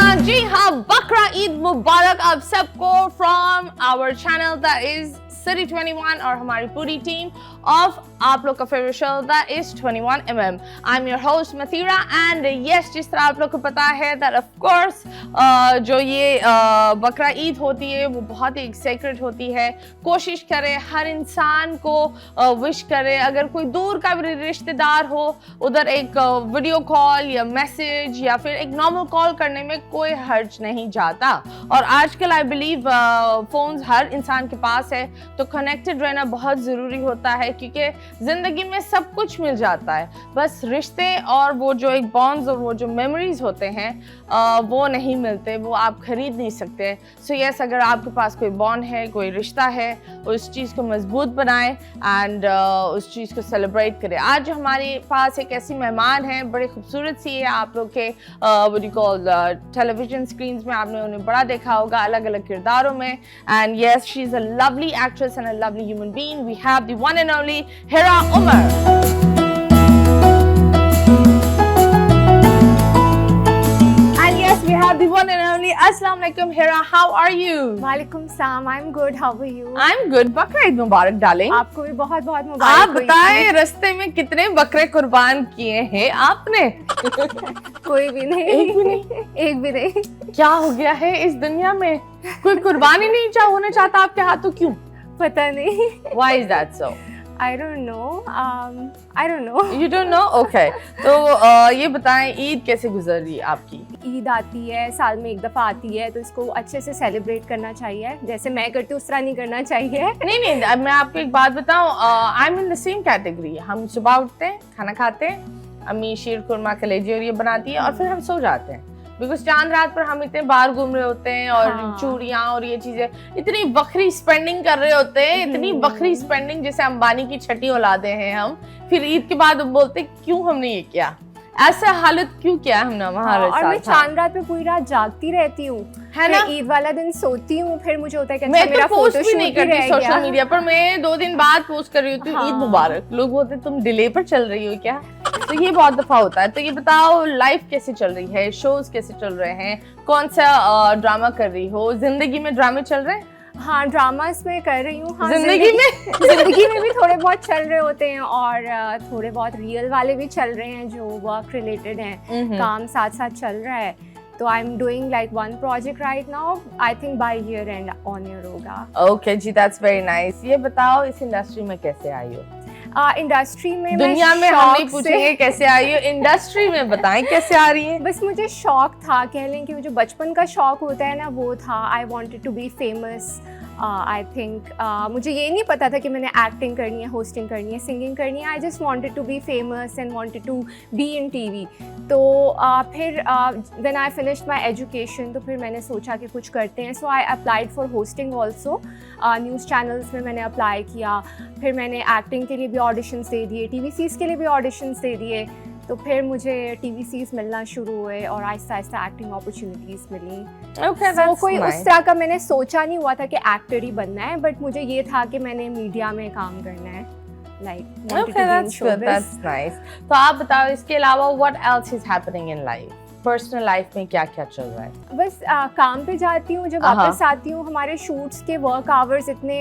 जी हाँ, बकरा ईद मुबारक आप सबको from our channel that is city 21 और हमारी पूरी टीम ऑफ आप लोग का favourite show that is 21mm। I am your host Mathira and yes, जिस तरह आप लोग को पता है दैट ऑफ कोर्स जो ये बकरा ईद होती है वो बहुत ही सेक्रेट होती है। कोशिश करें हर इंसान को विश करें, अगर कोई दूर का भी रिश्तेदार हो उधर एक वीडियो कॉल या मैसेज या फिर एक नॉर्मल कॉल करने में कोई हर्ज नहीं जाता। और आजकल आई बिलीव फोन्स हर इंसान के पास है, तो कनेक्टेड रहना बहुत ज़रूरी होता है क्योंकि ज़िंदगी में सब कुछ मिल जाता है, बस रिश्ते और वो जो एक बॉन्ड्स और वो जो मेमोरीज होते हैं वो नहीं मिलते, वो आप खरीद नहीं सकते। सो यस, अगर आपके पास कोई बॉन्ड है, कोई रिश्ता है, उस चीज़ को मजबूत बनाएं एंड उस चीज़ को सेलिब्रेट करें। आज हमारे पास एक ऐसी मेहमान है, बड़ी खूबसूरत सी है, आप लोग के what you call television screen में आपने उन्हें बड़ा देखा होगा अलग अलग किरदारों में। And yes, she is a lovely actress and a lovely human being. We have the one and only Hira Umar. We have the one and only Assalamu alaikum Hira, how are you? वालेकुम सलाम, I'm good, how are you? I'm good। बकरा ईद मुबारक darling. आपको भी बहुत बहुत मुबारक। आप बताएं रास्ते में कितने बकरे कुर्बान किए हैं आपने? कोई भी नहीं। एक भी नहीं? एक भी नहीं। क्या हो गया है इस दुनिया में, कोई कुर्बानी नहीं होना चाहता आपके हाथों, क्यों? पता नहीं। Why is that so? I don't know. I don't know. You don't know? Okay. तो ये बताएं ईद कैसे गुजर रही है आपकी? ईद आती है, साल में एक दफ़ा आती है, तो इसको अच्छे से सेलिब्रेट करना चाहिए। जैसे मैं करती हूँ उस तरह नहीं करना चाहिए। नहीं, मैं आपको एक बात बताऊँ, I am in the same category. हम सुबह उठते हैं, खाना खाते हैं, अम्मी शीर खुरमा कलेजी और ये बनाती है और फिर हम सो जाते हैं, बिकॉज चांद रात पर हम इतने बाहर घूम रहे होते हैं और चूड़ियाँ और ये चीजें इतनी बखरी स्पेंडिंग कर रहे होते हैं, इतनी बखरी स्पेंडिंग जैसे अंबानी की छठी औलादे हैं हम। फिर ईद के बाद बोलते क्यों हमने ये किया, ऐसा हालत क्यों किया हमने हमारे साथ। और मैं चांद रात पे पूरी रात जागती रहती हूँ, है ना। ईद वाला दिन सोती हूँ, फिर मुझे होता है कि मैं तो पोस्ट भी नहीं करती सोशल मीडिया पर, मैं 2 दिन बाद पोस्ट कर रही होती हूँ ईद मुबारक। लोग बोलते तुम डिले पर चल रही हो क्या? तो ये बहुत दफा होता है। तो ये बताओ लाइफ कैसे चल रही है, शोज कैसे चल रहे हैं, कौन सा ड्रामा कर रही हो? जिंदगी में ड्रामे चल रहे हैं? हाँ, ड्रामास में कर रही हूँ। हाँ, जिंदगी में भी थोड़े बहुत चल रहे होते हैं और थोड़े बहुत रियल वाले भी चल रहे हैं जो वर्क रिलेटेड हैं, काम साथ साथ चल रहा है। तो I am doing like one project right now, I think by year end on year होगा। ओके जी, दैट्स वेरी नाइस। ये बताओ इस इंडस्ट्री में कैसे आई हो? इंडस्ट्री में दुनिया में हम नहीं पूछेंगे कैसे आई हो, इंडस्ट्री में बताएं कैसे आ रही है। बस मुझे शौक था, कह लें कि जो बचपन का शौक होता है ना वो था। I wanted to be famous. I think मुझे ये नहीं पता था कि मैंने एक्टिंग करनी है, होस्टिंग करनी है, सिंगिंग करनी है। I just wanted to be famous and wanted to be in TV. तो फिर when I finished my education तो फिर मैंने सोचा कि कुछ करते हैं। So I applied for hosting also. News channels में मैंने अप्लाई किया, फिर मैंने एक्टिंग के लिए भी ऑडिशंस दे दिए, TVCs के लिए भी ऑडिशंस दे दिए। तो फिर मुझे TVCs मिलना शुरू हुए और आहिस्ता आहिस्ता एक्टिंग अपॉर्चुनिटीज़ मिली। Okay, कोई उस तरह का मैंने सोचा नहीं हुआ था कि एक्टर ही बनना है, बट मुझे ये था कि मैंने मीडिया में काम करना है। That's nice. तो आप बताओ इसके अलावा what else is happening in life? Personal life में क्या क्या चल रहा है? बस काम पे जाती हूँ, जब वापस आती हूँ हमारे शूट्स के वर्क आवर्स इतने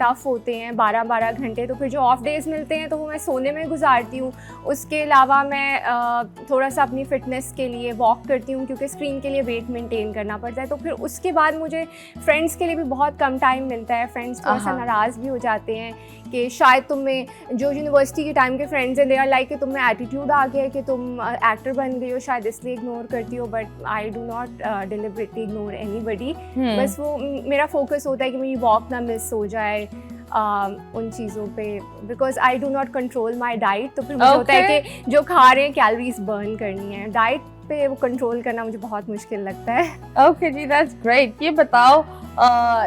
टफ होते हैं, 12-12 घंटे। तो फिर जो ऑफ डेज मिलते हैं तो वो मैं सोने में गुजारती हूँ। उसके अलावा मैं थोड़ा सा अपनी फिटनेस के लिए वॉक करती हूँ क्योंकि स्क्रीन के लिए वेट मेंटेन करना पड़ता है। तो फिर उसके बाद मुझे फ्रेंड्स के लिए भी बहुत कम टाइम मिलता है। फ्रेंड्स थोड़ा सा नाराज़ भी हो जाते हैं कि शायद तुम में जो यूनिवर्सिटी के टाइम के फ्रेंड्स हैं, दे आर लाइक कि तुम में एटीट्यूड आ गया है कि तुम एक्टर बन गई हो, शायद इसलिए इग्नोर करती हो। But I do not deliberately ignore anybody. बस वो मेरा फोकस होता है कि मेरी वॉक ना मिस हो जाए उन चीज़ों पे, because I do not control my diet. तो फिर मुझे होता है कि जो खा रहे हैं कैलोरीज बर्न करनी है, डाइट पे वो कंट्रोल करना मुझे बहुत मुश्किल लगता है। ओके जी, दैट्स ग्रेट। ये बताओ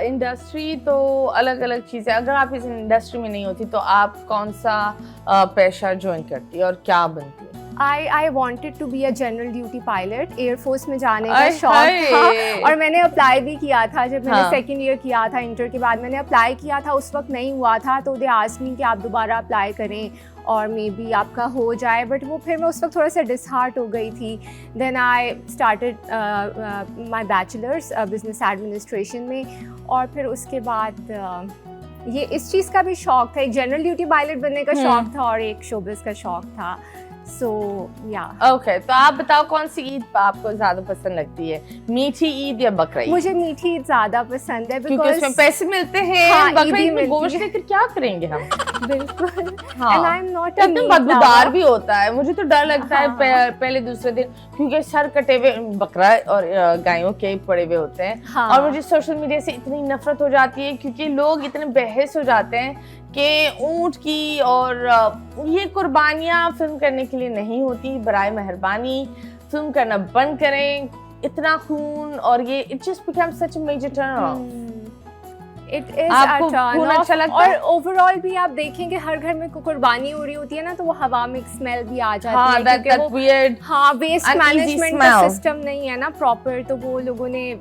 इंडस्ट्री तो अलग अलग चीज़ें, अगर आप इस इंडस्ट्री में नहीं होती तो आप कौन सा पेशा ज्वाइन करती और क्या बनती है? I wanted to be a general duty pilot. Air force में जाने का शौक था और मैंने अप्लाई भी किया था जब मैंने सेकेंड ईयर किया था इंटर के बाद मैंने अप्लाई किया था, उस वक्त नहीं हुआ था तो दे आस्क्ड मी कि आप दोबारा अप्लाई करें और मे बी आपका हो जाए, बट वो फिर मैं उस वक्त थोड़ा सा डिसहार्ट हो गई थी. Then I started my bachelors business administration में और फिर उसके बाद ये इस चीज़ का भी शौक था, एक जनरल ड्यूटी पायलट बनने का शौक था और एक शोबिज़ का शौक था. सो या ओके, तो आप बताओ कौन सी ईद आपको ज्यादा पसंद लगती है, मीठी ईद या बकरा ईद? मुझे मीठी ईद ज्यादा पसंद है क्योंकि उसमें पैसे मिलते हैं. हाँ, बकरा ईद में गोश्त लेकर क्या करेंगे हम? बिल्कुल. हाँ. And I'm not a meat बदबूदार lover. भी होता है, मुझे तो डर लगता है पहले दूसरे दिन, क्योंकि सर कटे हुए बकरा और गायों के पड़े हुए होते हैं. हाँ. और मुझे सोशल मीडिया से इतनी नफरत हो जाती है क्योंकि लोग इतने बहस हो जाते हैं कि ऊंट की और ये कुर्बानियां फिल्म करने के लिए नहीं होती. बराए मेहरबानी फिल्म करना बंद करें. इतना खून और ये it just becomes such a major turn off. It is आपको a turn खून off. अच्छा लगता और है? ओवरऑल भी आप देखेंगे हर घर में कुर्बानी हो रही होती है ना तो वो हवा में स्मेल भी आ जाती हाँ, है that वो weird हाँ वेस्ट uneasy मैनेजमेंट का smell. सिस्टम नहीं है ना प्रॉपर, तो वो लोगों ने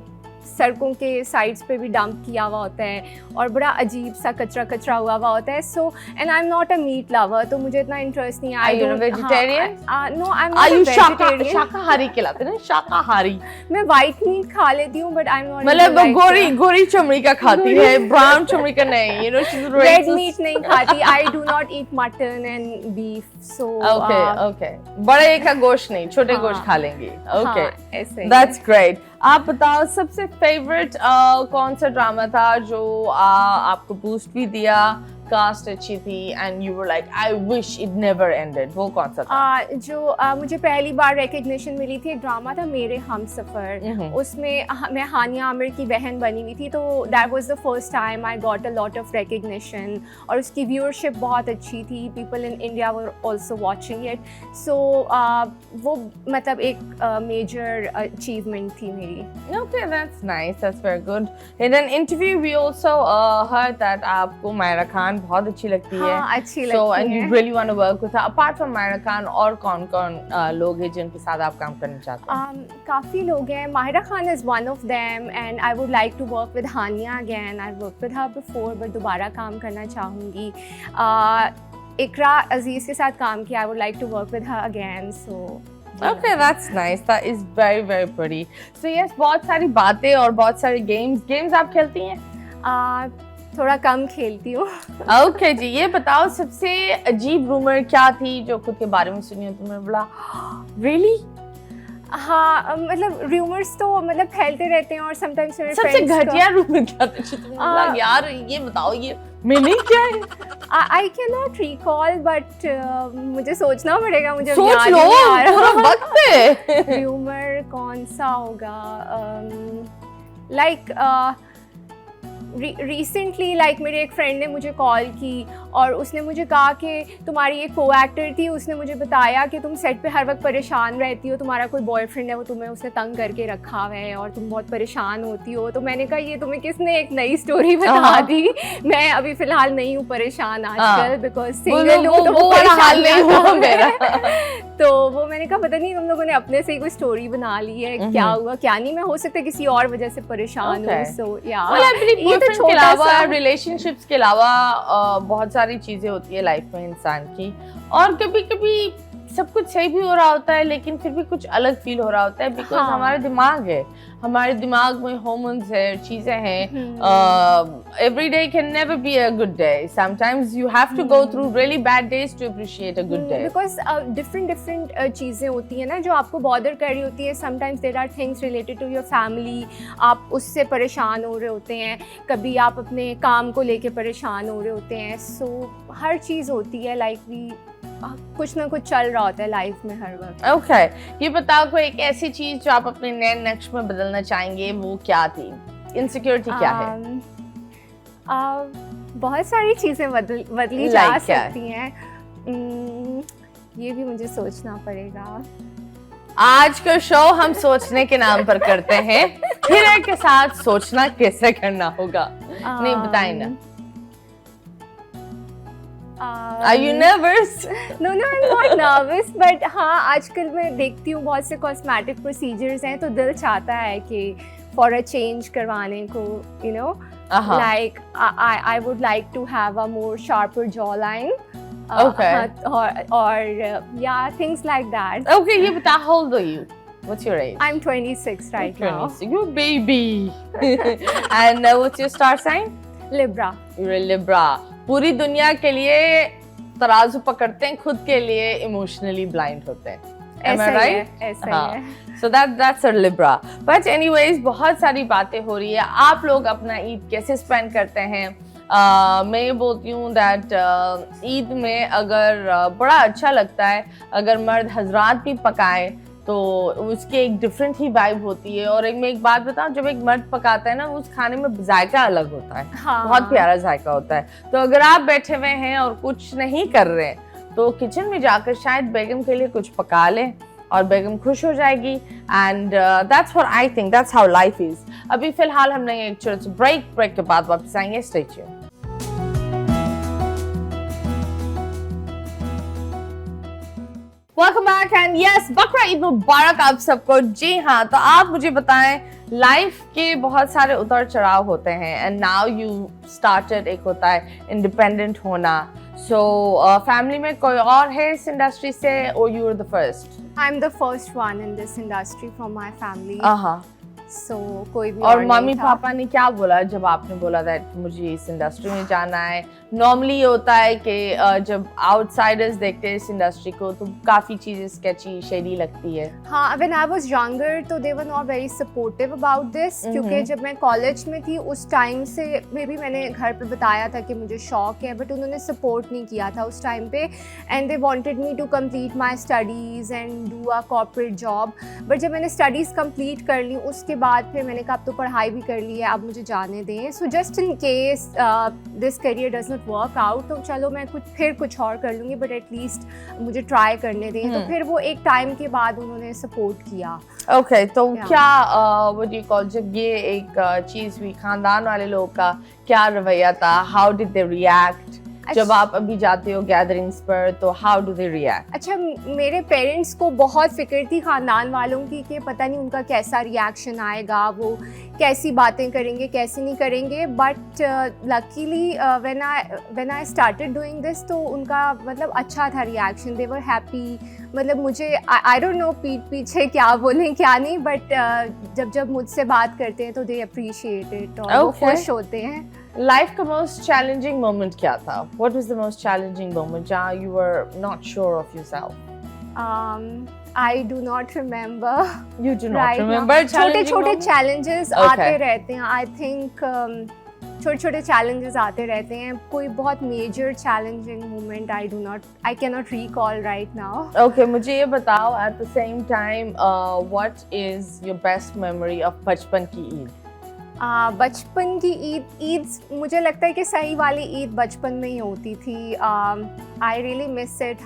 सड़कों के साइड्स पे भी डंप किया हुआ होता है और बड़ा अजीब सा कचरा हुआ होता है. So and I am not a meat lover, तो मुझे इतना इंटरेस्ट नहीं है. Are you a vegetarian? No I am Are you not vegetarian. शाकाहारी कहलाते हैं ना, शाकाहारी. मैं व्हाइट मीट खा लेती हूँ बट आई एम नॉट मतलब गोरी चमड़ी का खाती है, ब्राउन चमड़ी का नहीं. You know, she's red racist. Meat नहीं खाती. I do not eat mutton and beef. So Okay. बड़े का गोश्त नहीं, छोटे हाँ. गोश्त खा लेंगे. Okay. ऐसे That's great. आप बताओ सबसे फेवरेट कौन सा ड्रामा था जो आपको बूस्ट भी दिया, कास्ट अच्छी थी and you were like I wish it never ended, वो कौन सा था? जो मुझे पहली बार रिकग्निशन मिली थी, एक ड्रामा था मेरे हमसफर. उसमें मैं हानिया आमिर की बहन बनी हुई थी, तो that was the first time I got a lot of recognition और उसकी व्यूअरशिप बहुत अच्छी थी. People in India were also watching it. So वो मतलब एक मेजर अचीवमेंट थी मेरी. Okay, that's nice. That's very good. In an interview, we also heard that आपको मायरा खान बहुत अच्छी लगती है. हाँ, अच्छी So, लगती and है. you really want to work with her. Apart from Myra Khan, और कौन-कौन लोग हैं जिनके साथ आप काम करना चाहते हैं? काफ़ी लोग हैं. Mahira Khan is one of them and I would like to work with Hania again. I've worked with her before but दोबारा काम करना चाहूँगी. इकरा अजीज़ के साथ काम किया. I would like to work with her again. So Okay, that's nice. That is very, very pretty. So yes, बहुत सारी बातें और बहुत सारे games आप खेलती हैं? थोड़ा कम खेलती हूँ. Okay जी, ये बताओ सबसे अजीब रूमर क्या थी जो खुद के बारे में सुनी हो तुमने बोला really? हाँ, मतलब रूमर्स तो मतलब फैलते रहते हैं और समटाइम्स मेरे सबसे घटिया रूमर क्या था जो तुमने बोला यार ये बताओ ये मीनिंग क्या है? आई कैन नॉट रिकॉल बट मुझे सोचना पड़ेगा. मुझे सोच लो, पूरा वक्त है. रूमर कौन सा होगा? लाइक रिसेंटली लाइक मेरे एक फ्रेंड ने मुझे कॉल की और उसने मुझे कहा कि तुम्हारी एक को एक्टर थी, उसने मुझे बताया कि तुम सेट पे हर वक्त परेशान रहती हो, तुम्हारा कोई बॉयफ्रेंड है वो तुम्हें उसने तंग करके रखा हुआ है और तुम बहुत परेशान होती हो. तो मैंने कहा ये तुम्हें किसने एक नई स्टोरी बता दी. मैं अभी फ़िलहाल नहीं हूँ परेशान आजकल बिकॉज सिंगल हूँ तो वो हाल नहीं हुआ मेरा. तो वो मैंने कहा पता नहीं तुम लोगों ने अपने से ही कोई स्टोरी बना ली है, क्या हुआ क्या नहीं. मैं हो सकता है किसी और वजह से परेशान हूँ. सो या के अलावा रिलेशनशिप्स के अलावा बहुत सारी चीजें होती है लाइफ में इंसान की, और कभी कभी सब कुछ सही भी हो रहा होता है लेकिन फिर भी कुछ अलग फील हो रहा होता है बिकॉज हमारा दिमाग है, हमारे दिमाग में हार्मोन्स है, चीजें हैं. Every day can never be a good day. Sometimes you have to go through really bad days to appreciate a good day because different चीज़ें होती हैं ना जो आपको बॉदर कर रही होती है. Sometimes there are things related to your family, आप उससे परेशान हो रहे होते हैं. कभी आप अपने काम को लेके परेशान हो रहे होते हैं. सो हर चीज़ होती है लाइक भी कुछ ना कुछ चल रहा होता है लाइफ में हर वक्त. ओके, ये बताओ कोई एक ऐसी चीज जो आप अपने नए नक्श में बदलना चाहेंगे, वो क्या थी? इनसिक्योरिटी क्या है? बहुत सारी चीजें बदली जा सकती हैं. ये भी मुझे सोचना पड़ेगा. आज का शो हम सोचने के नाम पर करते हैं. फिर के साथ सोचना कैसे करना होगा. नहीं बताएं ना. Are you nervous? No, I'm not nervous, but हाँ आजकल मैं देखती हूँ बहुत से कॉस्मेटिक प्रोसीजर्स हैं तो दिल चाहता है कि for a change करवाने को, you know, like I would like to have a more sharper jawline. Okay. Or yeah, things like that. Okay, ये बता, how old are you? What's your age? I'm 26 right now. 26. You're a baby. And what's your star sign? Libra. You're a Libra. पूरी दुनिया के लिए तराजू पकड़ते हैं, खुद के लिए इमोशनली ब्लाइंड होते हैं. Am I right? ऐसा ही है. So that's a Libra. But anyways, बहुत सारी बातें हो रही है. आप लोग अपना ईद कैसे स्पेंड करते हैं? मैं ये बोलती हूँ दैट ईद में अगर बड़ा अच्छा लगता है अगर मर्द हजरात भी पकाए तो उसकी एक डिफरेंट ही वाइब होती है. और मैं एक बात बताऊं, जब एक मर्द पकाता है ना उस खाने में जायका अलग होता है. हाँ. बहुत प्यारा जायका होता है. तो अगर आप बैठे हुए हैं और कुछ नहीं कर रहे हैं तो किचन में जाकर शायद बेगम के लिए कुछ पका लें और बेगम खुश हो जाएगी. And that's what I think, that's how life is. अभी फिलहाल हमने एक छोटा सा ब्रेक के बाद वापस आएंगे. Stay tuned. Welcome back and yes, बकरा ईद मुबारक आप सबको. जी हाँ, तो आप मुझे बताएं, लाइफ के बहुत सारे उतार चढ़ाव होते हैं एंड नाउ यू स्टार्टेड, एक होता है इंडिपेंडेंट होना. सो फैमिली में कोई और है इस इंडस्ट्री से और you are the first? I'm the first one in this industry from my family. So कोई भी और मम्मी पापा ने क्या बोला जब आपने बोला दैट मुझे इस इंडस्ट्री में जाना है? नॉर्मली ये होता है कि जब आउटसाइडर्स देखते हैं इस इंडस्ट्री को तो काफी चीजें स्केची शेडी लगती है. हाँ, when I was younger तो they were not very supportive about this. क्योंकि जब मैं कॉलेज में थी उस टाइम से मे बी मैंने घर पे बताया था कि मुझे शौक है, बट उन्होंने सपोर्ट नहीं किया था उस टाइम पे. And they wanted me to complete my studies and do a corporate job. But जब मैंने स्टडीज़ कंप्लीट कर ली उसके बाद फिर मैंने कहा अब तो पढ़ाई भी कर ली है, अब मुझे जाने दें. So just in case this career does not work out तो चलो मैं कुछ और कर लूँगी, बट एटलीस्ट मुझे ट्राई करने दें. तो फिर वो एक टाइम के बाद उन्होंने सपोर्ट किया. ओके, तो क्या व्हाट यू कॉल, जब ये एक चीज़ हुई खानदान वाले लोगों का क्या रवैया था? How did they react? जब आप अभी जाते हो गैदरिंग्स पर तो हाउ डू दे रिएक्ट? अच्छा, मेरे पेरेंट्स को बहुत फिक्र थी खानदान वालों की कि पता नहीं उनका कैसा रिएक्शन आएगा, वो कैसी बातें करेंगे कैसी नहीं करेंगे. But luckily when I started doing this तो उनका मतलब अच्छा था रिएक्शन. They were happy. मतलब मुझे आई डोंट नो पीठ पीछे क्या बोलें क्या नहीं, बट जब मुझसे बात करते हैं तो दे अप्रिशिएट इट और वो खुश होते हैं. लाइफ का मोस्ट चैलेंजिंग मोमेंट क्या था? What was the most challenging moment जहाँ you were not sure of yourself? I do not remember. You do not remember? छोटे चैलेंजेस आते रहते हैं. आई थिंक छोटे चैलेंजेस आते रहते हैं. कोई बहुत major challenging moment I can not recall right now. Okay, मुझे ये बताओ at the same time what is your best memory of बचपन की ईद? बचपन की ईद मुझे लगता है कि सही वाली ईद बचपन में ही होती थी. I really miss it.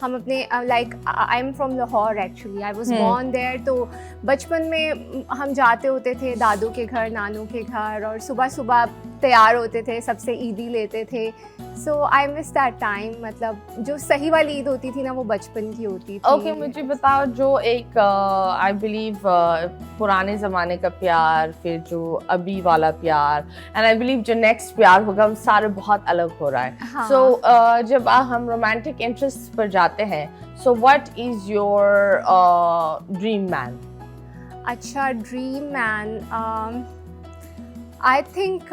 हम अपने like I am from Lahore actually. I was born there. तो बचपन में हम जाते होते थे दादू के घर नानू के घर और सुबह सुबह तैयार होते थे, सबसे ईदी लेते थे. सो आई मिस दैट टाइम. मतलब जो सही वाली ईद होती थी ना वो बचपन की होती थी. ओके, मुझे बताओ जो एक आई बिलीव पुराने ज़माने का प्यार फिर जो अभी वाला प्यार एंड आई बिलीव जो नेक्स्ट प्यार होगा वो सारे बहुत अलग हो रहा है. हाँ. सो जब हम रोमांटिक इंटरेस्ट पर जाते हैं so what is your dream man? अच्छा, ड्रीम मैन आई थिंक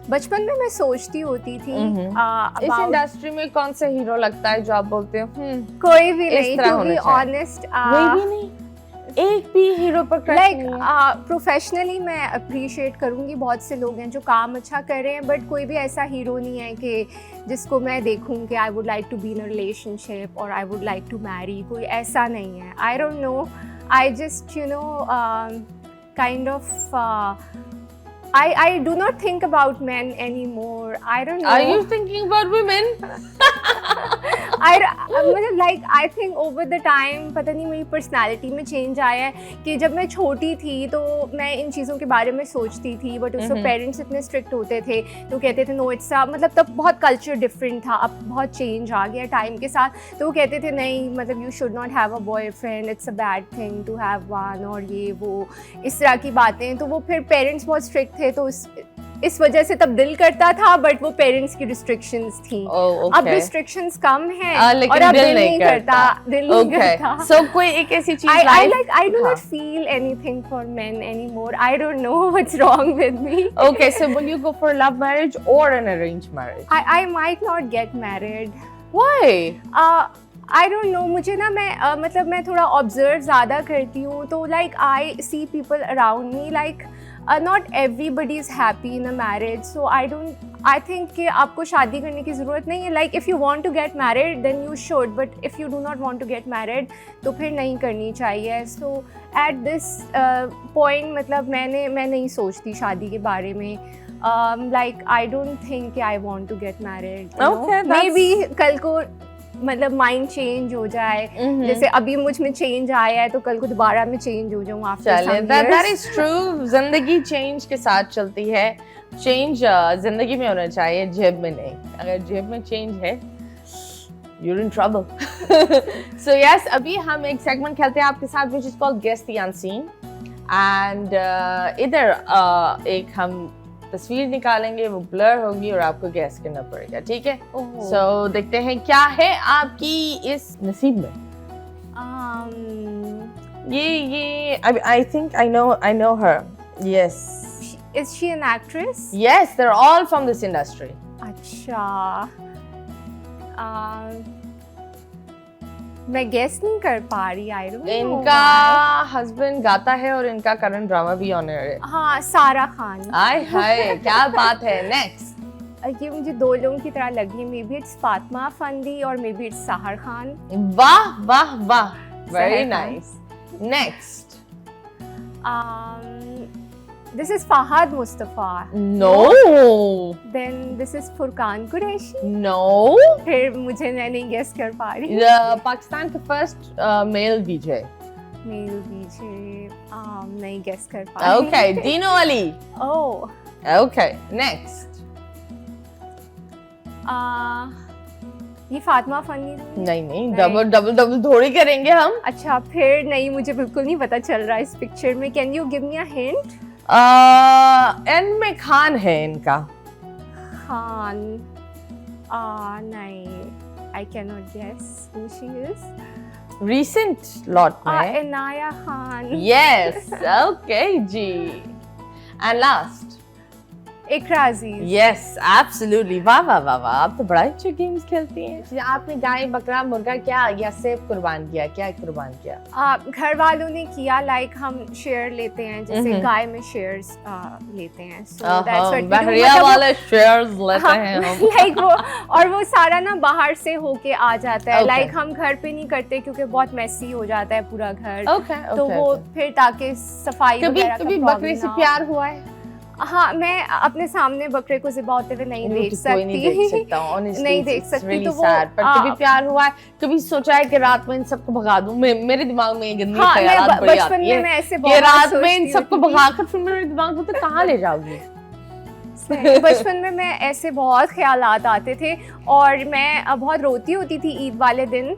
बचपन में मैं सोचती होती थी इस इंडस्ट्री में कौन सा हीरो लगता है जो आप बोलते हो कोई भी नहीं, टू बी ऑनेस्ट. कोई भी नहीं, एक भी हीरो पर लाइक प्रोफेशनली मैं अप्रिशिएट करूँगी. बहुत से लोग हैं जो काम अच्छा कर रहे हैं, बट कोई भी ऐसा हीरो नहीं है कि जिसको मैं देखूँ कि I would like to be in a relationship और I would like to marry. कोई ऐसा नहीं है. I don't know, I just you know kind of I do not think about men anymore. I don't know. Are you thinking about women? मतलब like I think over the time पता नहीं मेरी personality में change आया है कि जब मैं छोटी थी तो मैं इन चीज़ों के बारे में सोचती थी, बट उसमें पेरेंट्स इतने स्ट्रिक्ट होते थे तो कहते थे नो इट्स मतलब तब बहुत कल्चर डिफरेंट था, अब बहुत चेंज आ गया टाइम के साथ, तो वो कहते थे नहीं मतलब you should not have a boyfriend, it's a bad thing to have one, और ये वो इस तरह की बातें। तो वो फिर पेरेंट्स बहुत स्ट्रिक्ट थे तो इस वजह से तब दिल करता था, बट वो पेरेंट्स की रिस्ट्रिक्शंस थी। अब रिस्ट्रिक्शंस कम हैं और अब दिल नहीं करता, नहीं करता। So कोई एक ऐसी चीज I do not feel anything for men anymore. I don't know what's wrong with me. Okay, so will you go for love marriage or an arranged marriage? I might not get married. Why? I don't know, मुझे ना मतलब मैं थोड़ा observe ज़्यादा करती हूँ तो like I see people around me like not everybody is happy in a marriage, so I think कि आपको शादी करने की ज़रूरत नहीं है। Like if you want to get married then you should, but if you do not want to get married तो फिर नहीं करनी चाहिए। सो एट दिस पॉइंट मतलब मैं नहीं सोचती शादी के बारे में। Like I don't think I want to get married. Maybe कल को मतलब माइंड चेंज हो जाए, जैसे अभी मुझ में चेंज आया है तो कल को दोबारा में चेंज हो जाऊँ after some years. That is true. जिंदगी चेंज के साथ चलती है। चेंज जिंदगी में होना चाहिए, जेब में नहीं। अगर जेब में चेंज है you're in trouble. So yes, अभी हम एक सेगमेंट खेलते हैं आपके साथ which is called Guess the Unseen, and इधर एक हम तस्वीर निकालेंगे, वो ब्लर होगी और आपको गैस करना पड़ेगा, ठीक है? So देखते हैं क्या है आपकी इस नसीब में। ये I think I know her. Yes. Is she an actress? Yes, they're all from this industry. अच्छा। मैं गेस नहीं कर पा रही, आई डोंट नो। इनका हस्बैंड गाता है और इनका करंट ड्रामा भी ऑन एयर है। हाँ, सारा खान। आय हाय, क्या बात है। नेक्स्ट। ये मुझे दो लोगों की तरह लगी है, may be it's Fatima Afandi और मे बी इट्स सहर खान। वाह वाह वाह, very nice. Next. This is Fahad Mustafa. No. Then this is Furqan Qureshi. No. फिर मुझे मैं नहीं गेस कर पा रही। पाकिस्तान का first male DJ. Male DJ नहीं गेस कर पा रही। Okay, Dino Ali. Oh. Okay, next. ये फातिमा फनी नहीं डबल थोड़ी करेंगे हम। अच्छा, फिर नहीं, मुझे बिल्कुल नहीं पता चल रहा इस पिक्चर में। Can you give me a hint? N में खान है इनका। खान नहीं, I can not guess who she is. Recent lot में इनाया खान। यस, ओके जी। And last Iqra Aziz. Yes, absolutely. वाह वाह वाह वाह, आप तो बड़ा अच्छे गेम्स खेलती हैं। आपने गाय, बकरा, मुर्गा क्या या सेब कुर्बान किया? क्या कुर्बान किया? घर वालों ने किया, लाइक हम शेयर लेते हैं, जैसे गाय में शेयर्स लेते हैं। सो दैट्स व्हाट बहरिया वाले शेयर्स लेते हैं हम। लाइक वो, और वो सारा ना बाहर से होके आ जाता है। लाइक हम घर पे नहीं करते क्योंकि बहुत मेसी हो जाता है पूरा घर। तो वो फिर ताकि सफाई वगैरह का कभी बकरे से प्यार हुआ है? हाँ, मैं अपने सामने बकरे को ज़िबा होते हुए नहीं देख सकती। नहीं देख सकती। तो वो पर कभी प्यार हुआ है? कभी सोचा है कि रात में इन सबको भगा दूं? मेरे दिमाग में गंदी ख्यालात बड़ी आती है कि रात में इन सबको भगाकर फिर मेरे दिमाग में तो कहाँ ले जाओगी? बचपन में मैं ऐसे बहुत ख्यालात आते थे और मैं बहुत रोती होती थी ईद वाले दिन।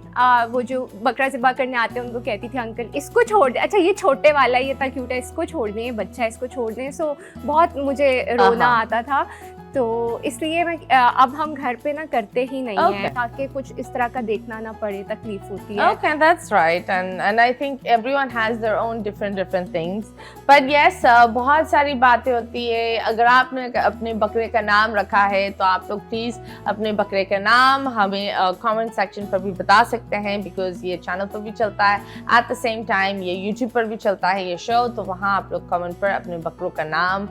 वो जो बकरा ज़िबा करने आते हैं उनको कहती थी अंकल इसको छोड़ दे, अच्छा ये छोटे वाला है, ये इतना क्यूट है, इसको छोड़ दें, ये बच्चा है, इसको छोड़ दें। सो बहुत मुझे रोना आता था। तो इसलिए मैं अब हम घर पे ना करते ही नहीं हैं ताकि कुछ इस तरह का देखना ना पड़े, तकलीफ होती है। Okay, that's right, and I think everyone has their own different things. But yes, बहुत सारी बातें होती है। अगर आपने अपने बकरे का नाम रखा है तो आप लोग प्लीज अपने बकरे का नाम हमें कमेंट सेक्शन पर भी बता सकते हैं, बिकॉज ये चैनल पर भी चलता है, एट द सेम टाइम ये यूट्यूब पर भी चलता है ये शो। तो वहाँ आप लोग कमेंट पर अपने बकरों का नाम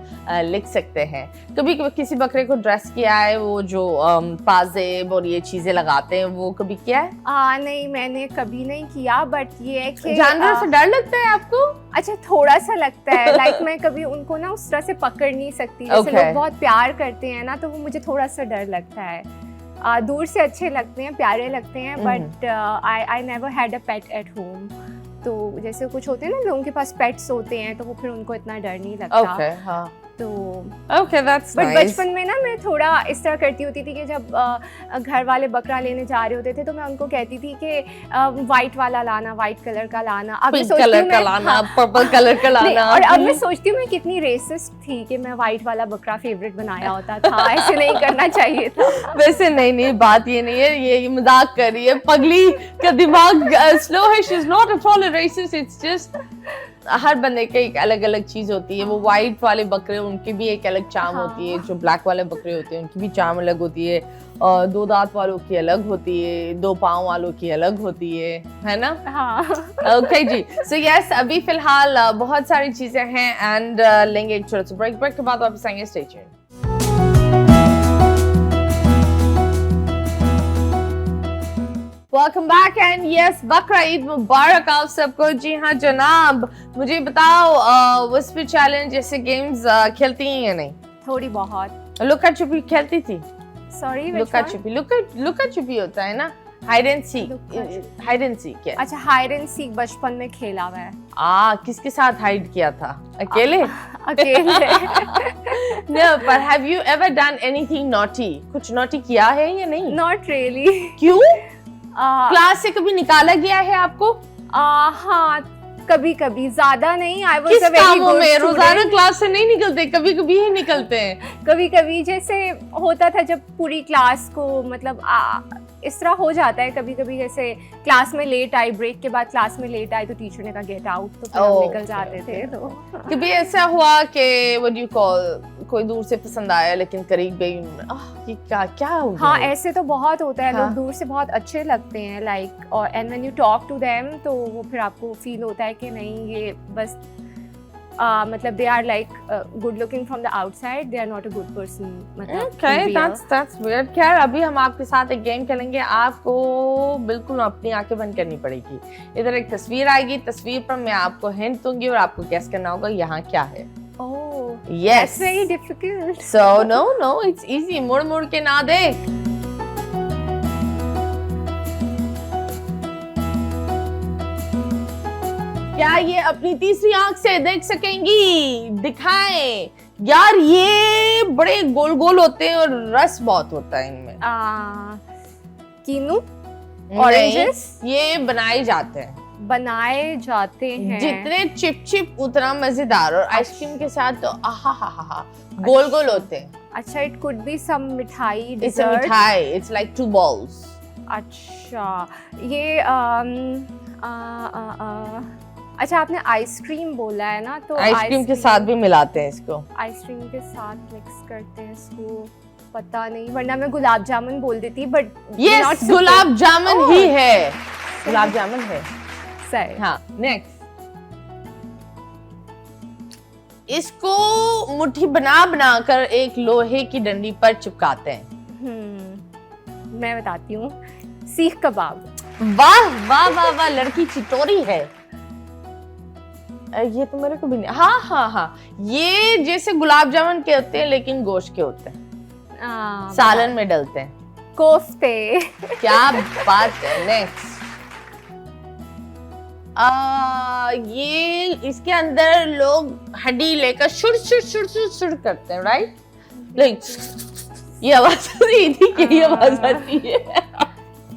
लिख सकते हैं। कभी कभी किसी बकरे को ड्रेस किया है, वो जो पाजेब और ये चीजें लगाते हैं, वो कभी किया है? नहीं, मैंने कभी नहीं किया। बट ये है कि जानवर से डर लगता है आपको? अच्छा, थोड़ा सा लगता है। लाइक मैं कभी उनको ना उस तरह से पकड़ नहीं सकती। जैसे लोग बहुत प्यार करते हैं ना, तो वो मुझे थोड़ा सा डर लगता है। दूर से अच्छे लगते हैं, प्यारे लगते हैं, but I never had a pet at home. तो जैसे कुछ होते हैं ना लोगों के पास पेट्स होते हैं तो वो फिर उनको इतना डर नहीं लगता। Okay, हाँ. तो that's बट nice. बचपन में ना मैं थोड़ा इस तरह करती होती थी कि जब घर वाले बकरा लेने जा रहे होते थे तो मैं उनको कहती थी कि वाइट वाला लाना, वाइट कलर का लाना, अब पिंक कलर का लाना, पर्पल कलर का लाना। और अब मैं सोचती हूँ मैं कितनी रेसिस्ट थी कि मैं वाइट वाला बकरा फेवरेट बनाया होता था। ऐसे नहीं करना चाहिए था। वैसे नहीं, बात ये नहीं है, ये मजाक कर रही है, पगली का दिमाग स्लो है। She is not at all racist, it's just हर बंदे के एक अलग अलग चीज होती है। वो वाइट वाले बकरे उनकी भी एक अलग चाम होती है, जो ब्लैक वाले बकरे होते हैं उनकी भी चाम अलग होती है, और 2 दांत वालों की अलग होती है, 2 पाँव वालों की अलग होती है ना? हाँ। ओके जी, सो यस, अभी फिलहाल बहुत सारी चीजें हैं एंड लेंगे एक छोटा सा ब्रेक के बाद वापस आएंगे। Stay tuned. Welcome back and yes, बकरा ईद मुबारक आप सबको। जी हाँ जनाब, मुझे बताओ विस्पर चैलेंज जैसे गेम्स खेलती हैं या नहीं? थोड़ी बहुत। लुका छुपी खेलती थी? सॉरी, लुका छुपी होता है ना, हाइड एंड सीक क्या? अच्छा, हाइड एंड सीक बचपन में खेला हुआ है। किसके साथ हाइड किया था? अकेले? अकेले। No, but have you ever done anything naughty? कुछ naughty किया है या नहीं? Not really। क्यों? क्लास से कभी निकाला गया है आपको? हाँ, कभी कभी, ज्यादा नहीं। I was किस a very कामों good में? student। रोजाना क्लास से नहीं निकलते, कभी कभी ही निकलते हैं। कभी कभी जैसे होता था जब पूरी क्लास को मतलब इस तरह हो जाता है कभी कभी, जैसे क्लास में लेट आई, ब्रेक के बाद क्लास में लेट आई तो टीचर ने कहा गेट आउट, तो फिर हम निकल जाते थे। तो कभी ऐसा हुआ कि व्हाट यू कॉल, कोई दूर से पसंद आया लेकिन करीब गई, ये क्या हो गया? हाँ, ऐसे तो बहुत होता है। हाँ। लोग दूर से बहुत अच्छे लगते हैं लाइक, और and when you talk to them तो वो फिर आपको फील होता है कि नहीं, ये बस मतलब they are like good looking from the outside, they are not a good person. मतलब Okay, that's weird। खैर, अभी हम आपके साथ एक गेम खेलेंगे, आपको बिल्कुल अपनी आंखें बंद करनी पड़ेगी। इधर एक तस्वीर आएगी, तस्वीर पर मैं आपको हिंट दूंगी और आपको गेस करना होगा यहाँ क्या है। Oh, Yes, that's very difficult। so no, it's easy। मुड़ मुड़ के ना देख। क्या ये अपनी तीसरी आंख से देख सकेंगी? दिखाएं यार, ये बड़े गोल गोल होते हैं और रस बहुत होता है इनमें। कीनू, ऑरेंजेस, ये बनाए जाते हैं। बनाए जाते हैं। जितने चिप उतना मजेदार, और आइसक्रीम के साथ तो आहा, गोल गोल होते हैं। अच्छा, इट कुड बी सम मिठाई, इट्स अ मिठाई, इट्स लाइक 2 balls। अच्छा, ये अच्छा, आपने आइसक्रीम बोला है ना, तो आइसक्रीम के साथ भी मिलाते हैं इसको। आइसक्रीम के साथ मिक्स करते हैं इसको, पता नहीं, वरना मैं गुलाब जामुन बोल देती, बट यस, गुलाब जामुन ही है, गुलाब जामुन है। सही। हाँ, नेक्स्ट। इसको मुट्ठी बना कर एक लोहे की डंडी पर चिपकाते हैं। मैं बताती हूँ, सीख कबाब। वाह वाह वाह वाह, लड़की चिटोरी है। ये तो मेरे को भी नहीं। हाँ, ये जैसे गुलाब जामुन के होते हैं लेकिन गोश्त के होते हैं, सालन में डलते हैं, कोफ्ते। क्या बात है। नेक्स्ट, ये इसके अंदर लोग हड्डी लेकर शुड़ करते हैं, राइट? लाइक ये आवाज नहीं थी कि ये आवाज आती है।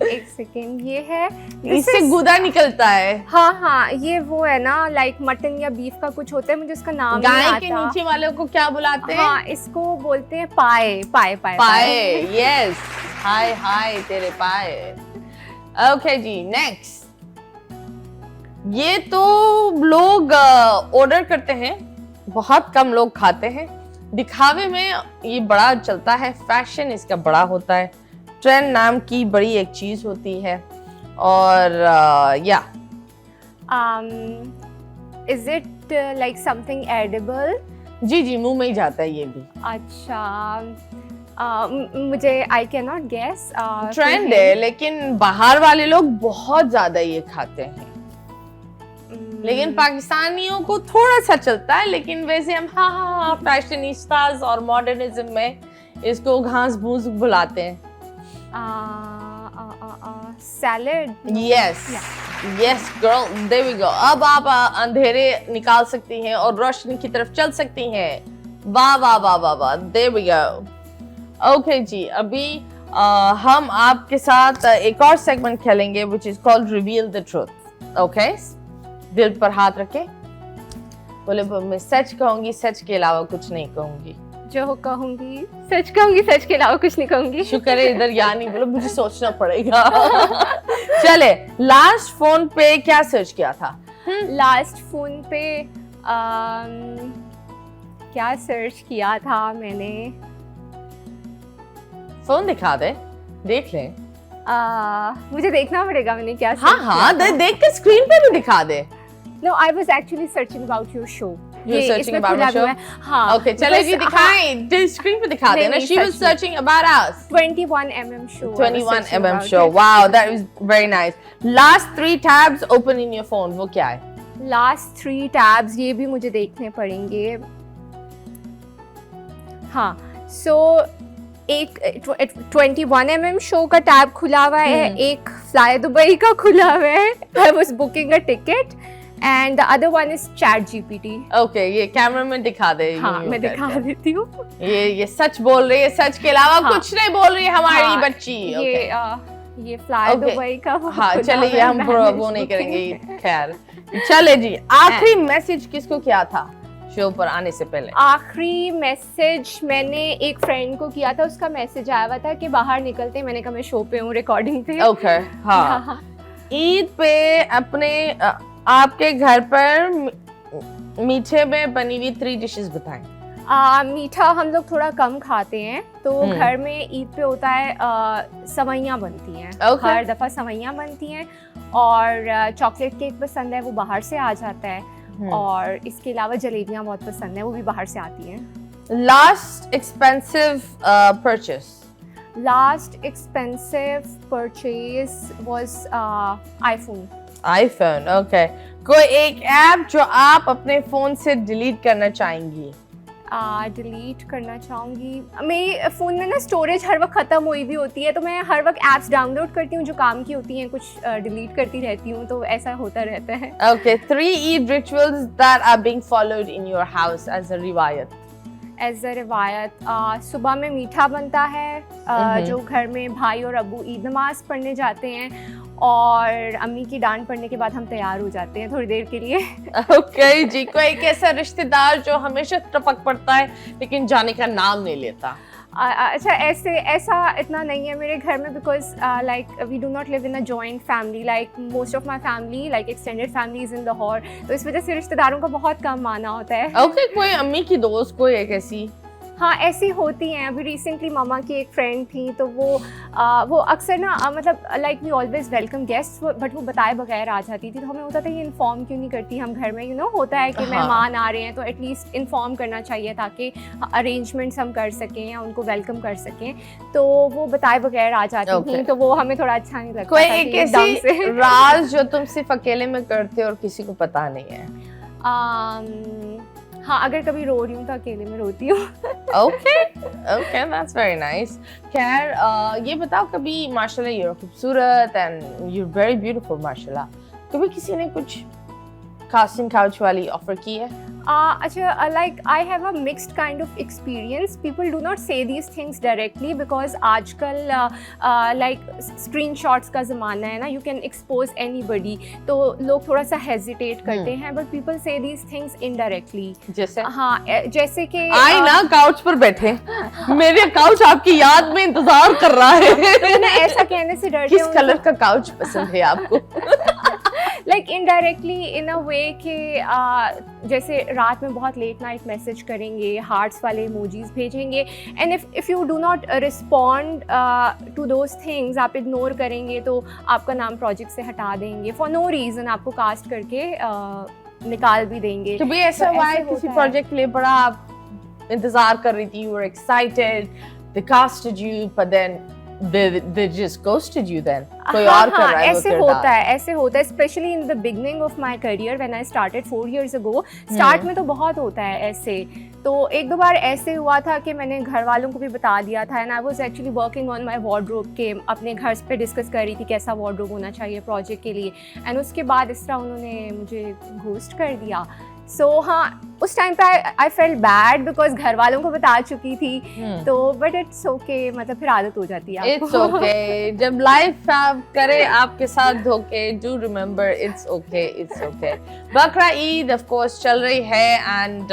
एक सेकेंड, ये है, इससे गुदा निकलता है। हाँ, ये वो है ना, लाइक मटन या बीफ का कुछ होता है, मुझे उसका नाम नहीं आता। गाय के नीचे वाले को क्या बुलाते हैं? हाँ, इसको बोलते हैं पाए। यस, हाय तेरे पाए। ओके जी, नेक्स्ट। ये तो लोग ऑर्डर करते हैं, बहुत कम लोग खाते हैं। दिखावे में ये बड़ा चलता है, फैशन इसका बड़ा होता है, ट्रेंड नाम की बड़ी एक चीज होती है, और या is it like something edible? जी, मुंह में ही जाता है ये भी। अच्छा, मुझे I can not guess. Trend है, लेकिन बाहर वाले लोग बहुत ज्यादा ये खाते हैं, लेकिन पाकिस्तानियों को थोड़ा सा चलता है, लेकिन वैसे हम फैशनिस्तास और मॉडर्निज्म में इसको घास भूस बुलाते हैं। Salad. Yes yes girl, there we go. अब आप अंधेरे निकाल सकती हैं और रोशनी की तरफ चल सकती हैं। वाह वाह वाह वाह वाह, देयर वी गो। ओके जी, अभी हम आपके साथ एक और सेगमेंट खेलेंगे which is called reveal the truth. Okay, दिल पर हाथ रखें, बोले मैं सच कहूंगी, सच के अलावा कुछ नहीं कहूंगी। जो कहूंगी सच कहूंगी, सच के अलावा कुछ नहीं कहूंगी। शुक्र है इधर यहाँ नहीं बोलो, मुझे सोचना पड़ेगा। चले, लास्ट फोन पे क्या सर्च किया था? लास्ट फोन पे क्या सर्च किया था मैंने? फोन दिखा दे, देख ले। मुझे देखना पड़ेगा मैंने क्या हाँ हाँ, देख के स्क्रीन पे भी दिखा दे। No, I was actually searching about your show. You were searching about my show? हाँ. Okay, चलो जी दिखाएं, स्क्रीन पे दिखा देना। She was searching about us. 21mm show. 21mm show. Wow, that was very nice. Last 3 tabs open in your phone, वो क्या है? Last 3 tabs ये भी मुझे देखने पड़ेंगे। हाँ, so एक 21mm शो का टैब खुला हुआ है, एक फ्लाई दुबई का खुला हुआ है, I was booking a ticket, and the other one is ChatGPT. Okay, ये कैमरा में दिखा दे। हाँ, मैं दिखा देती हूँ। ये सच बोल रही है, सच के अलावा कुछ नहीं बोल रही है हमारी बच्ची। ये फ्लाई दुबई का। हाँ चले, ये हम वो नहीं करेंगे। खैर चले जी, आखिरी मैसेज किसको किया था शो पर आने से पहले? आखिरी मैसेज मैंने एक फ्रेंड को किया था, उसका मैसेज आया हुआ था कि बाहर निकलते हैं। मैंने कहा मैं शो पे हूँ, रिकॉर्डिंग पे। ओके हाँ। ईद पे अपने आपके घर पर मीठे में बनी हुई 3 डिशेस बताएं। मीठा हम लोग थोड़ा कम खाते हैं, तो घर में ईद पे होता है सवैयाँ बनती हैं। हर दफा सवैयाँ बनती हैं, और चॉकलेट केक पसंद है, वो बाहर से आ जाता है, और इसके अलावा जलेबियाँ बहुत पसंद है, वो भी बाहर से आती हैं। Last expensive purchase? Last expensive purchase was iPhone, okay. कोई एक ऐप जो आप अपने फोन से डिलीट करना चाहेंगी? डिलीट करना चाहूँगी, मेरे फ़ोन में ना स्टोरेज हर वक्त ख़त्म हुई भी होती है, तो मैं हर वक्त ऐप्स डाउनलोड करती हूँ जो काम की होती हैं, कुछ डिलीट करती रहती हूँ, तो ऐसा होता रहता है। Okay, 3 Eid rituals that are being followed in your house as a रिवायत। एज अ रिवायत, सुबह में मीठा बनता है, जो घर में भाई और अबू ईद नमाज पढ़ने जाते हैं, और अम्मी की डांट पड़ने के बाद हम तैयार हो जाते हैं थोड़ी देर के लिए। ओके जी, कोई एक ऐसा रिश्तेदार जो हमेशा टपक पड़ता है लेकिन जाने का नाम नहीं लेता? अच्छा, ऐसा इतना नहीं है मेरे घर में, because like we do not live in a joint family, like most of my family, like extended family is in Lahore, तो इस वजह से रिश्तेदारों का बहुत कम माना होता है। ओके, कोई अम्मी की दोस्त कोई एक ऐसी? हाँ, ऐसी होती हैं। अभी रिसेंटली मामा की एक फ्रेंड थी, तो वो अक्सर ना मतलब like we always welcome guest, but वो बताए बगैर आ जाती थी, तो हमें होता था ये इन्फॉर्म क्यों नहीं करती हम घर में, यू नो होता है कि मेहमान आ रहे हैं तो एटलीस्ट इन्फॉर्म करना चाहिए ताकि अरेंजमेंट्स हम कर सकें या उनको वेलकम कर सकें, तो वो बताए बगैर आ जाती थी, तो वो हमें थोड़ा अच्छा नहीं लगता। कोई एक ऐसी राज जो तुम सिर्फ अकेले में करते हो और किसी को पता नहीं है? हाँ, अगर कभी रो रही हूँ तो अकेले में रोती हूँ। Okay, that's very nice। खैर ये बताओ, कभी माशाल्लाह you're खूबसूरत and you're very beautiful माशाल्लाह, कभी किसी ने कुछ कास्टिंग काउच वाली ऑफर की है? अच्छा, like I have a mixed kind of experience. People do not say these things directly because आजकल like screenshots का ज़माना है ना, you can expose anybody, तो लोग थोड़ा सा hesitate करते हैं, but people say these things indirectly। जैसे? हाँ, जैसे कि आई ना काउच पर बैठे, मेरे काउच आपकी याद में इंतजार कर रहा है। तो ना ऐसा कहने से डरते किस कलर का काउच पसंद है आपको? लाइक इनडायरेक्टली इन अ वे कि जैसे रात में बहुत लेट नाइट मैसेज करेंगे, हार्ट्स वाले इमोजीज भेजेंगे, and if you do not respond to those things, आप इग्नोर करेंगे तो आपका नाम प्रोजेक्ट से हटा देंगे फॉर नो रीज़न, आपको कास्ट करके निकाल भी देंगे। तो भी ऐसा हुआ है किसी प्रोजेक्ट के लिए बड़ा आप इंतजार कर रही थी, you were excited, they casted you, but then they just ghosted you then? कोई और कर रहा है वो किरदार? ऐसे होता है especially in the beginning of my career when I started 4 years ago। Start में तो बहुत होता है ऐसे, तो एक दो बार ऐसे हुआ था कि मैंने घर वालों को भी बता दिया था and I was actually working on my wardrobe के अपने घर पे डिस्कस कर रही थी कैसा वार्डरोब होना चाहिए प्रोजेक्ट के लिए एंड उसके बाद इस तरह उन्होंने मुझे घोस्ट कर दिया। सो हाँ, उस टाइम पे आई फेल्ट बैड बिकॉज घर वालों को बता चुकी थी तो बट इट्स ओके, मतलब फिर आदत हो जाती है। इट्स ओके, जब लाइफ आप करे आपके साथ धोखे, do remember it's okay, it's okay. बकरा ईद ऑफ कोर्स चल रही है एंड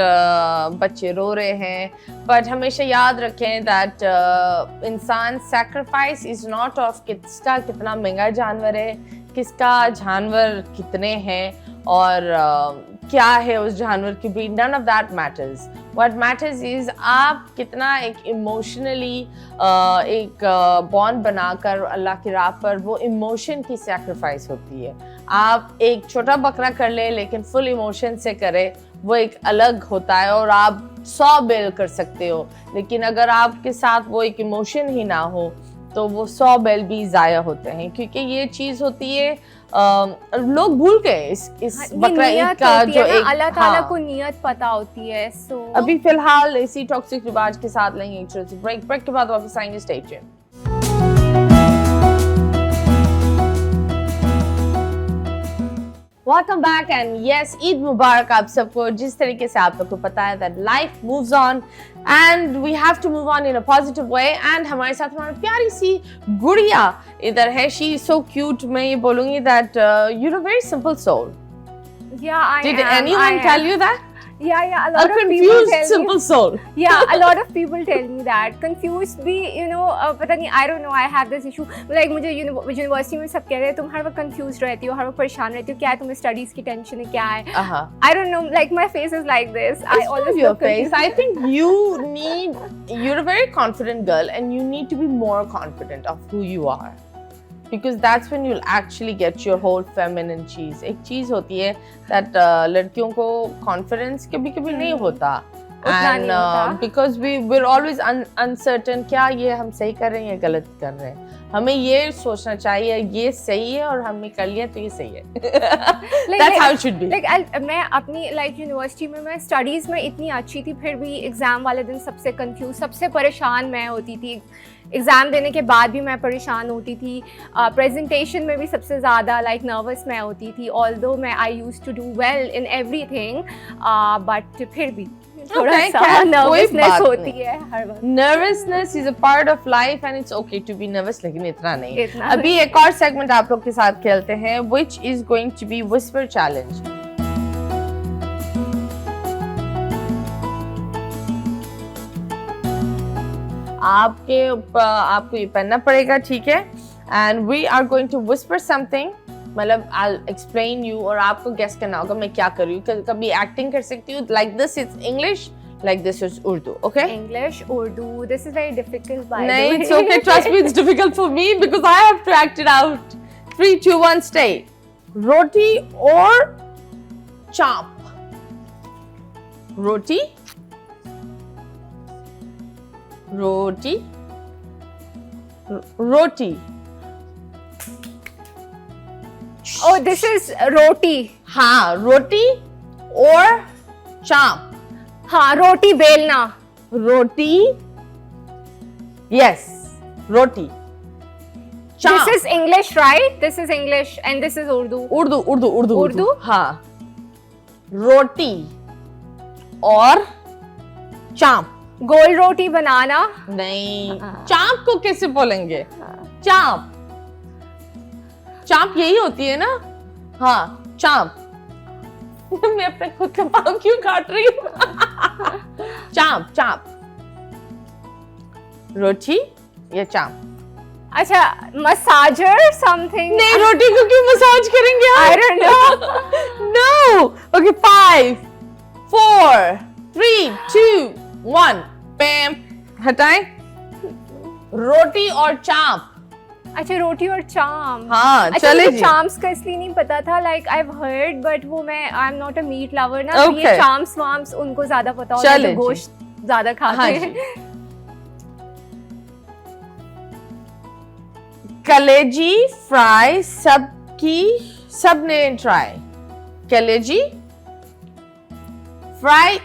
बच्चे रो रहे हैं, बट हमेशा याद रखें दैट इंसान सैक्रिफाइस इज नॉट ऑफ किसका कितना महंगा जानवर है, किसका जानवर कितने हैं और क्या है उस जानवर की breed, none of that matters. What matters is आप कितना एक इमोशनली एक बॉन्ड बनाकर अल्लाह की राह पर, वो इमोशन की सैक्रिफाइस होती है। आप एक छोटा बकरा कर ले लेकिन फुल इमोशन से करे, वो एक अलग होता है और आप 100 बेल कर सकते हो, लेकिन अगर आपके साथ वो एक इमोशन ही ना हो तो वो 100 बेल भी ज़ाया होते हैं, क्योंकि ये चीज़ होती है लोग भूल गए इस बकरा ईद का जो एक अल्लाह ताला को नियत पता होती है। सो अभी फिलहाल इसी टॉक्सिक रिवाज के साथ लेंगे एक छोटी सी ब्रेक के बाद वापस आएंगे। Stay tuned. Welcome back and yes, Eid मुबारक आप सबको। जिस तरीके से आप लोग को पता है that life moves on and we have to move on in a positive way and हमारे साथ हमारी प्यारी सी गुड़िया इधर है। She is so cute. मैं ये बोलूंगी that you are a very simple soul. Did anyone tell you that? Yeah, a A lot of people confused tell simple me. soul. Yeah, a lot of people tell me that. Confused भी, you know, पता नहीं, I don't know, I have this issue. Like मुझे university में सब कह रहे हैं तुम हर वक्त confused रहती हो, हर वक्त परेशान रहती हो, क्या है तुम्हें स्टडीज की टेंशन है, क्या है? I don't know, like my face is like this. I always your look face. I think you're a very confident girl and you need to be more confident of who you are. Because that's when you'll actually get your whole feminine cheese. एक चीज होती है that लड़कियों को confidence कभी-कभी नहीं होता and because we're always uncertain, क्या ये हम सही कर रहे हैं या गलत कर रहे हैं। हमें ये सोचना चाहिए ये सही है और हमने कर लिया तो ये सही है। That's how it should be. मैं अपनी यूनिवर्सिटी में मैं स्टडीज में इतनी अच्छी थी, फिर भी एग्जाम वाले दिन सबसे कंफ्यूज, सबसे परेशान मैं होती थी। एग्ज़ाम देने के बाद भी मैं परेशान होती थी। प्रेजेंटेशन में भी सबसे ज़्यादा नर्वस मैं होती थी। ऑल्दो मैं I used to do well in everything, but फिर भी थोड़ा सा नर्वसनेस होती है हर वक्त। Nervousness is a part of life and it's okay to be nervous, लेकिन इतना नहीं। अभी एक और सेगमेंट आप लोग के साथ खेलते हैं which is going to be whisper challenge. आपको ये पढ़ना पड़ेगा, ठीक है? And we are going to whisper something, मतलब आई एक्सप्लेन यू और आपको गेस करना होगा मैं क्या कर रही हूँ। कभी एक्टिंग कर सकती हूँ, like this is English, like this is Urdu, okay? English, Urdu, this is very difficult by the way. No, it's okay, trust me, it's difficult for me because I have to act it out. 3, 2, 1, stay. Roti or chop? Roti? Roti? Roti. Oh, this is roti. हाँ, roti or chop? हाँ, रोटी बेलना। रोटी, yes, roti. This is English, right? This is English and this is Urdu. Urdu. हाँ, रोटी और चाप। गोल रोटी बनाना? नहीं, चाप को कैसे बोलेंगे? चाप, चाप यही होती है ना? हाँ, चाप। मैं अपने खुद का पाँव क्यों काट रही हूँ? चाप, चाप, रोटी या चाप? अच्छा, मसाजर समथिंग? नहीं, रोटी को क्यों मसाज करेंगे? I don't know. No. Okay, 5, 4, 3, 2, 1. Bam. हटाएं। रोटी और चाप। अच्छा, रोटी और चाम। हाँ, अच्छा, चले जी। चाम्स का इसलिए नहीं पता था, like I have heard, but वो मैं I am not a meat lover ना, तो ये चाम्स वाम्स उनको ज्यादा पता होता है, गोश्त ज्यादा खाते हैं। कलेजी फ्राई सबने ट्राई। कलेजी फ्राई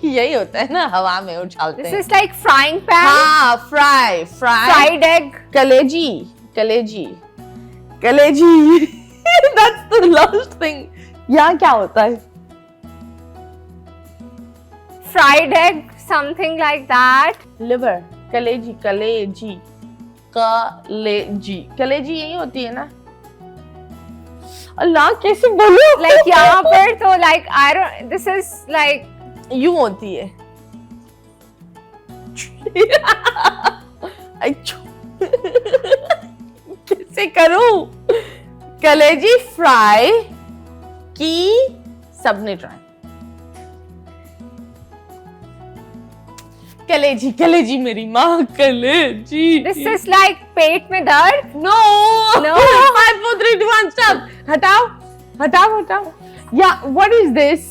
यही होता है ना, हवा में उछालते This हैं। is like frying pan. हाँ, फ्राई Fried egg. कलेजी कलेजी कलेजी that's the last thing। यहाँ क्या होता है? Fried egg, something like that. Liver, कलेजी कलेजी कलेजी कलेजी यही होती है ना? अल्लाह कैसे बोलूं? Like यहाँ पर तो like I don't. This is like यूं होती है। कैसे करूं? कलेजी फ्राई की सबने ट्राई। कलेजी कलेजी मेरी माँ कलेजी। this is like पेट में दर्द. No. No. 5, 4, 3, 2, 1 stop। हटाओ हटाओ हटाओ। Yeah, what is this?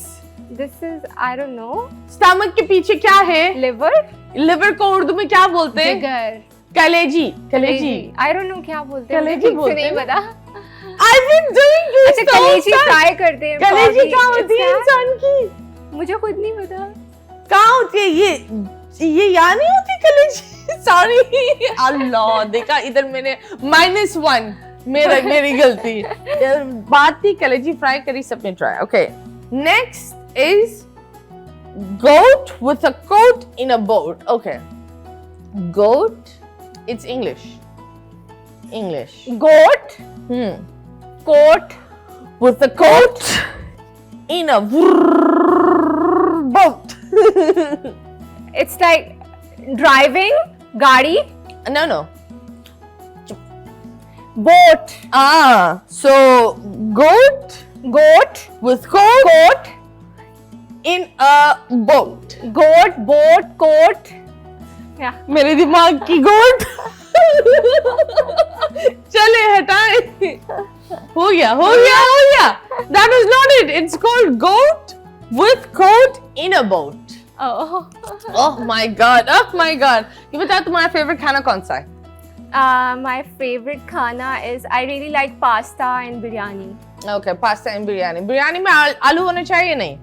This is I don't know. Stomach के पीछे क्या है? Liver. लिवर को उर्दू में क्या बोलते हैं? Jigar. कलेजी कलेजी। I don't know क्या बोलते हैं. कलेजी मुझे ठीक से बोलते नहीं हैं। पता. I've been doing this अच्छा so कलेजी much। फ्राई करते हैं. कलेजी probably. क्या होती है It's इंसान की? that? मुझे खुद नहीं पता. कहाँ होती है ये यहाँ नहीं होती कलेजी? सॉरी अल्लाह, देखा इधर मैंने -1 मेरी गलती। बात थी कलेजी फ्राई करी सबने try. Okay, next is goat with a coat in a boat। Okay, goat, it's English Goat. Coat. with a coat in a boat। It's like driving. गाड़ी. no Boat. so goat with coat in a boat। Goat. Boat. Coat. Yeah. मेरे दिमाग की गोट। चले हटाए। हो गया। That is not it। It's called goat with coat in a boat। Oh. Oh my god। ये बताओ तुम्हारा फेवरेट खाना कौन सा है? My favorite खाना is I really like pasta and biryani. Okay, pasta and biryani. Biryani में आलू होना चाहिए नहीं?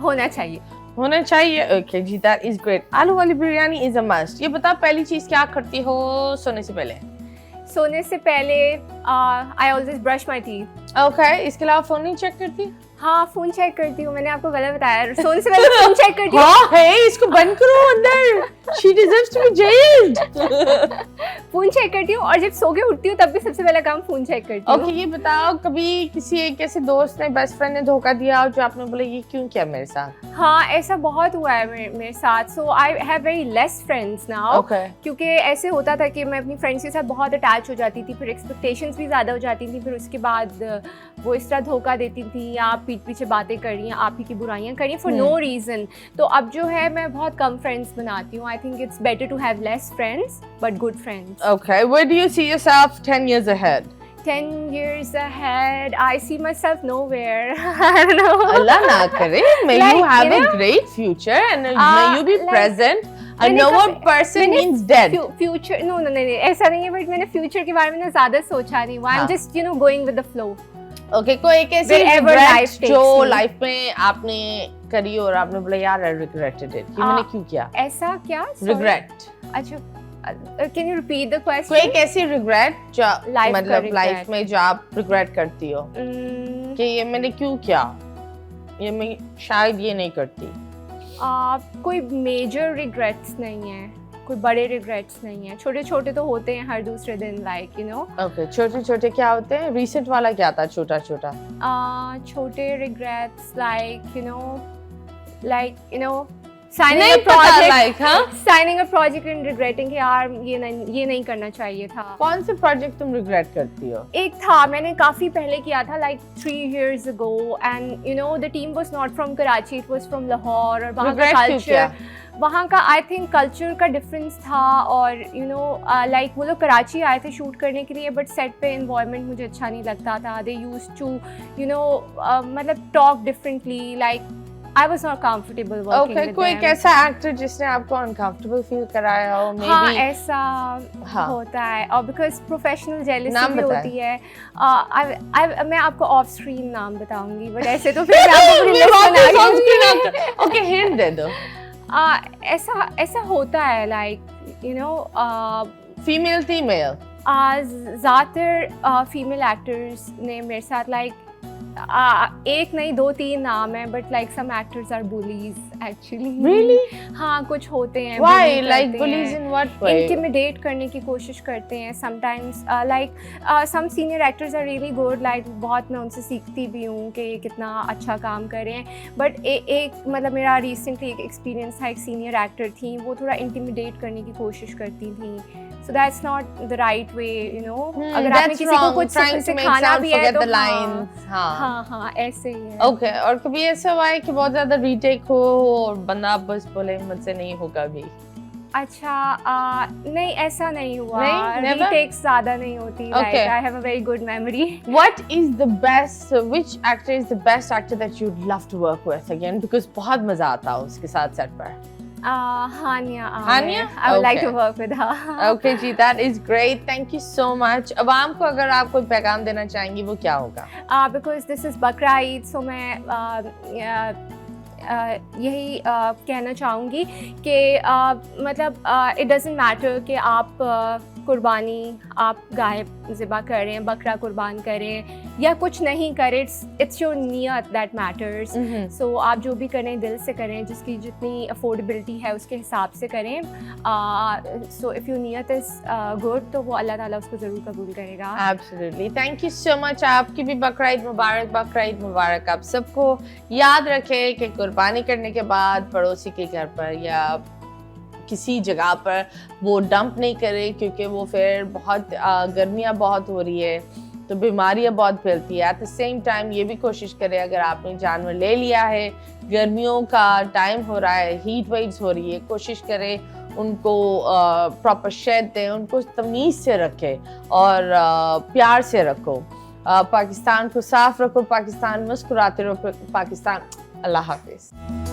होना चाहिए। होना चाहिए। ओके जी, दैट इज ग्रेट। आलू वाली बिरयानी इज अ मस्ट। ये बताओ पहली चीज क्या करती हो सोने से पहले? सोने से पहले I always brush my teeth. Okay, इसके अलावा फोन नहीं चेक करती? हाँ, फोन चेक करती हूँ। मैंने आपको गलत बताया। सोने से पहले फोन चेक करती हूँ। हाँ है, इसको बंद करो अंदर। She deserves to be jailed। Phone check करती हूँ और जब सो के उठती हूँ तब भी सबसे पहला काम फोन चेक करती हूँ। ओके, ये बताओ कभी किसी एक ऐसे दोस्त ने, बेस्ट फ्रेंड ने धोखा दिया और जो आपने बोला ये क्यों किया मेरे साथ? हाँ, ऐसा बहुत हुआ है मेरे साथ। So I have very less friends now. Okay. क्योंकि ऐसे होता था कि मैं अपनी फ्रेंड्स के साथ बहुत अटैच हो जाती थी, फिर एक्सपेक्टेशंस भी ज़्यादा हो जाती थी, फिर उसके बाद वो इस तरह धोखा देती थी या पीठ पीछे बातें कर रही हैं, आप ही की बुराइयां कर रही हैं फॉर नो रीज़न। तो अब जो है मैं बहुत कम फ्रेंड्स बनाती हूँ। I think it's better to have less friends but good friends. Okay, where do you see yourself 10 years ahead? 10 years ahead, I see myself nowhere. I don't know. Allah na kare, may Like, you have you a know, great future and may you be like, present। A मैंने no कभी- one person मैंने means dead। Future नहीं ऐसा नहीं है, but मैंने future के बारे में ना ज़्यादा सोचा नहीं हुआ। आई एम हाँ। Just going with the flow. Okay, कोई एक ऐसी Wherever regret life takes जो me। लाइफ में आपने करी और आपने बोला यार आई रिग्रेटेड इट, कि मैंने क्यों किया? ऐसा क्या? रिग्रेट। अच्छा, कैन यू रिपीट द कोई क्वेश्चन? एक ऐसी रिग्रेट जो Life का मतलब regret। लाइफ में जो आप रिग्रेट करती हो कि ये मैंने क्यों किया, ये मैं शायद ये नहीं करती। कोई मेजर रिग्रेट्स नहीं है, कोई बड़े रिग्रेट्स नहीं है, छोटे छोटे तो होते हैं हर दूसरे दिन, लाइक यू नो। ओके, छोटे छोटे क्या होते हैं? रिसेंट वाला क्या था छोटा छोटा? छोटे रिग्रेट्स लाइक यू नो नहीं पता लाइक। हाँ, signing a project and regretting कि यार ये नहीं करना चाहिए था। कौन से प्रोजेक्ट तुम रिग्रेट करती हो? एक था, मैंने काफ़ी पहले किया था, like 3 years ago, and you know the team was not from Karachi, it was from Lahore. और वहाँ का Regret क्यों किया? कल्चर, वहाँ का आई थिंक कल्चर का डिफरेंस था, और यू नो लाइक वो लोग कराची आए थे शूट करने के लिए, बट सेट पे इन्वायरमेंट मुझे अच्छा नहीं लगता था। They used to you know मतलब talk differently, like I was not comfortable working Okay, with कोई them. कैसा एक्टर जिसने आपको अनकंफर्टेबल फील कराया हो? हाँ, Maybe ऐसा हाँ। होता है और बिकॉज प्रोफेशनल जेलसी नाम भी बताएं। होती है। मैं आपको ऑफ स्क्रीन नाम बताऊंगी, बट ऐसे तो फिर मैं आपको पूरी लिस्ट बना के ओके, हिंट दे दो। ऐसा होता है, like you know female female ज़्यादातर फीमेल एक्टर्स ने मेरे साथ लाइक एक नहीं 2-3 नाम है, but like some actors are bullies actually. Really? हाँ, कुछ होते हैं Why? bully Like करते bullies हैं, in what way? इंटिमिडेट करने की कोशिश करते हैं sometimes. Like some senior actors are really good, like बहुत मैं उनसे सीखती भी हूँ कि ये कितना अच्छा काम कर रहे हैं। बट एक मतलब मेरा रिसेंटली एक एक्सपीरियंस था, एक सीनियर एक्टर थी, वो थोड़ा इंटिमिडेट करने की कोशिश करती थी। So that's not the right way, you know. अगर आपने किसी को कुछ सिखाना भी है तो हाँ, ऐसे ही है। ओके, और कभी ऐसा हुआ है कि बहुत ज्यादा रीटेक हो और बंदा बस बोले मुझसे नहीं होगा भी? अच्छा, नहीं ऐसा नहीं हुआ। नहीं? Never? रीटेक्स ज्यादा नहीं होती। Okay. Like, I have a very good memory. What is the best? Which actor is the best actor that you'd love to work with again? Because बहुत मजा आता है उसके साथ सेट पर। Hania. Hania? I would like Okay. to work with her. Okay ji, that is great. Thank you so much. अवाम को अगर आप कोई पैगाम देना चाहेंगी वो क्या होगा? Because this is Bakra Eid, so मैं यही कहना चाहूँगी कि मतलब it doesn't matter कि आप कुर्बानी आप गाय ज़िबा करें, बकरा कुर्बान करें या कुछ नहीं करें, इट्स योर नियत दैट मैटर्स। सो आप जो भी करें दिल से करें, जिसकी जितनी अफोर्डेबिलिटी है उसके हिसाब से करें। सो इफ़ योर नियत इज़ गुड तो वो अल्लाह ताला उसको ज़रूर कबूल करेगा। Absolutely. Thank you so much. आपकी भी बकरा ईद मुबारक, बकरा ईद मुबारक। आप सबको याद रखें कि कुर्बानी करने के बाद पड़ोसी के घर पर या किसी जगह पर वो डंप नहीं करे, क्योंकि वो फिर बहुत गर्मियाँ बहुत हो रही है तो बीमारियाँ बहुत फैलती है। एट द सेम टाइम ये भी कोशिश करें, अगर आपने जानवर ले लिया है, गर्मियों का टाइम हो रहा है, हीट वेव्स हो रही है, कोशिश करें उनको प्रॉपर शेड दें, उनको तमीज़ से रखें और प्यार से रखो। पाकिस्तान को साफ रखो, पाकिस्तान मुस्कुराते रहो, पाकिस्तान। अल्लाह हाफिज़।